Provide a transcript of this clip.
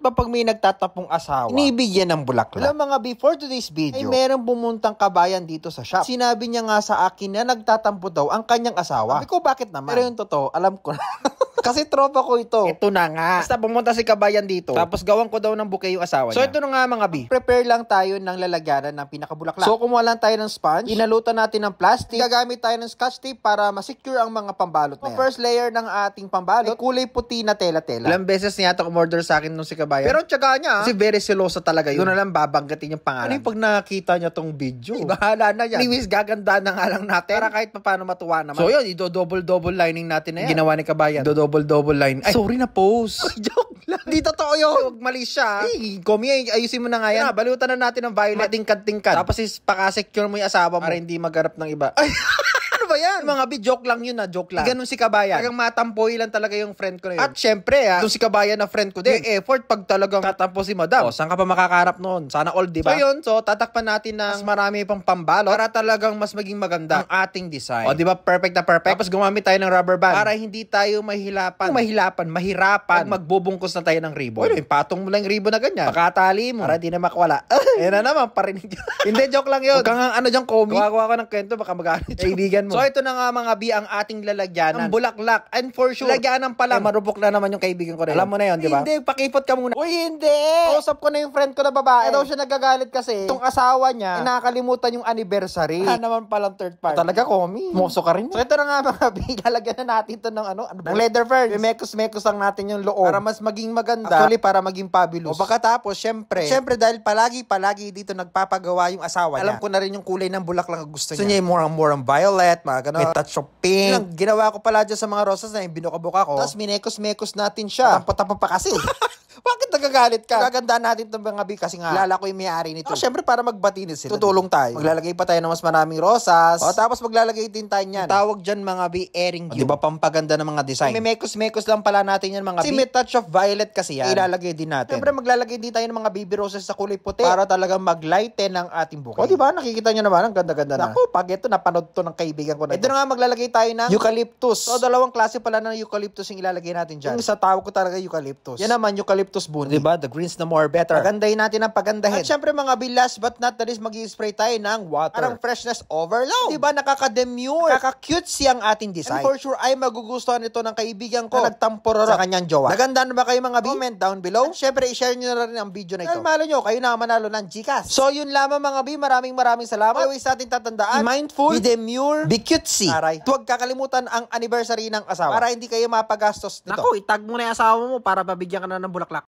ba pag may nagtatapong asawa, inibigyan ng bulaklak? Alam mga before today's video, ay merong pumuntang kabayan dito sa shop. Sinabi niya nga sa akin na nagtatampo daw ang kanyang asawa. Sabi ko, bakit naman? Pero yung totoo, alam ko na. Kasi tropa ko ito. Ito na nga. Basta pumunta si kabayan dito. Tapos gawan ko daw ng bouquet yung asawa niya. So ito na nga mga bi. Prepare lang tayo ng lalagyanan ng pinakabulaklak. So kumuha lang tayo ng sponge. Inalutan natin ng plastic. Gagamit tayo ng scotch tape para ma-secure ang mga pambalot na yan. First layer ng ating pambalot ay kulay puti na tela-tela. Ilang beses niya ito kumorder sa akin nung si kabayan. Pero tsaga niya. Kasi very selosa talaga yun. Doon na lang babanggatin yung pangalan. Ano yung pag nakita niya tong video? Bahala na yan. Anyways, gaganda na nga lang natin. Para kahit paano matuwa naman. So yun, double lining natin na yan. Ginawa ni kabayan. Double line. Ay, sorry na post. Joke lang. Di totoo yun. Huwag mali siya. Ay, Komi, ayusin mo na nga yan. Balutan na natin ng violet. Tingkad. Tapos paka-secure mo yung asawa mo para hindi magharap ng iba. Ay, ano ba yan? Mga joke lang yun joke lang. Ganun si kabayan. Talagang matampoy lang talaga yung friend ko na yun. At syempre itong si kabayan na friend ko din. Yung effort pag talagang tatampo si madam. O, saan ka pa makakarap noon? Sana all, diba? So yun, tatakpan natin ng marami pang pambalot para talagang mas maging maganda ang ating design. O, diba? Perfect na perfect. Tapos gumamit tayo ng rubber band para hindi tayo mahirapan magbubungkos na tayo ng ribbon. Yung patong mo lang yung ribbon na ganyan. Pakatali mo. Para di na makwala. Ayan na naman, parinig. Hindi, joke lang yun. Huwag kang dyan, Komi. Kuha ka ng kwento, baka magalit kaibigan mo. So ito na nga mga bi ang ating lalagyanan. Ang bulaklak. And for sure, lalagyanan pa lang. Marupok na naman yung kaibigan ko na yun. Alam mo na yun, di ba? Hindi, pakipot ka muna. Uy, hindi! Kausap ko na yung friend ko na babae. Daw siya nagagalit kasi itong asawa niya, nakakalimutan yung anniversary. Naman palang third party. Talaga, Komi. Moso ka rin. So ito na nga mga bi, lalagyan na natin ito ng ng leather ferns. Mekos lang natin yung loob. Para mas maging maganda. Actually, para maging fabulous. O pagkatapos, syempre dahil palagi dito nagpapagawa yung asawa niya. Alam ko na rin yung kulay ng bulaklak na gusto niya. Gusto niya yung more violet, mga ganun. May touch of pink. Ginawa ko pala dyan sa mga rosas na yung binuka-buka ko. Tapos minekos natin siya. Tampo-tampo pa kasi. Bakit nagagalit ka? Gagandaan natin itong mga bi kasi nga kilala ko yung may-ari nito. Syempre para magbatinis sila. Tutulong tayo. Maglalagay pa tayo ng mas maraming rosas. O tapos maglalagay din tayo niyan. Tawag dyan mga bi, airing view. Di ba pampaganda ng mga design? May mekos lang pala natin yan mga bi. Kasi may touch of violet kasi yan. Ilalagay din natin. Syempre maglalagay din tayo ng mga baby roses sa kulay puti para talagang maglighten ang ating bouquet. O di ba nakikita niyo naman ang ganda-ganda na. Naku, pag ito napanood to ng kaibigan ko na. Ito na nga maglalagay tayo ng eucalyptus. So dalawang klase pala ng eucalyptus yung ilalagay natin dyan. Yung sa tawag ko talaga eucalyptus. Yan naman eucalyptus bunny. Diba? The greens na more better. Pagandahin natin ang pagandahin. At syempre mga bi, last but not the least, mag-i-spray tayo ng water. Parang freshness overload. Diba? Nakaka-demure. Nakaka-cutesy ang ating design. And for sure, ay magugustuhan ito ng kaibigan ko na nagtampororo sa kanyang jowa. Naganda na ba kayo mga bi? Comment down below. At syempre, i-share nyo na rin ang video na ito. Dahil malo nyo, kayo na manalo ng Gcash. So yun lamang mga bi, maraming salamat. Always natin tatandaan, be mindful, be demure, be cutesy. Aray. Huwag kakalimutan ang anniversary ng asawa para hindi kayo mapagastos nito. Naku, itag mo na yung asawa mo para pabigyan ka na ng bulaklak.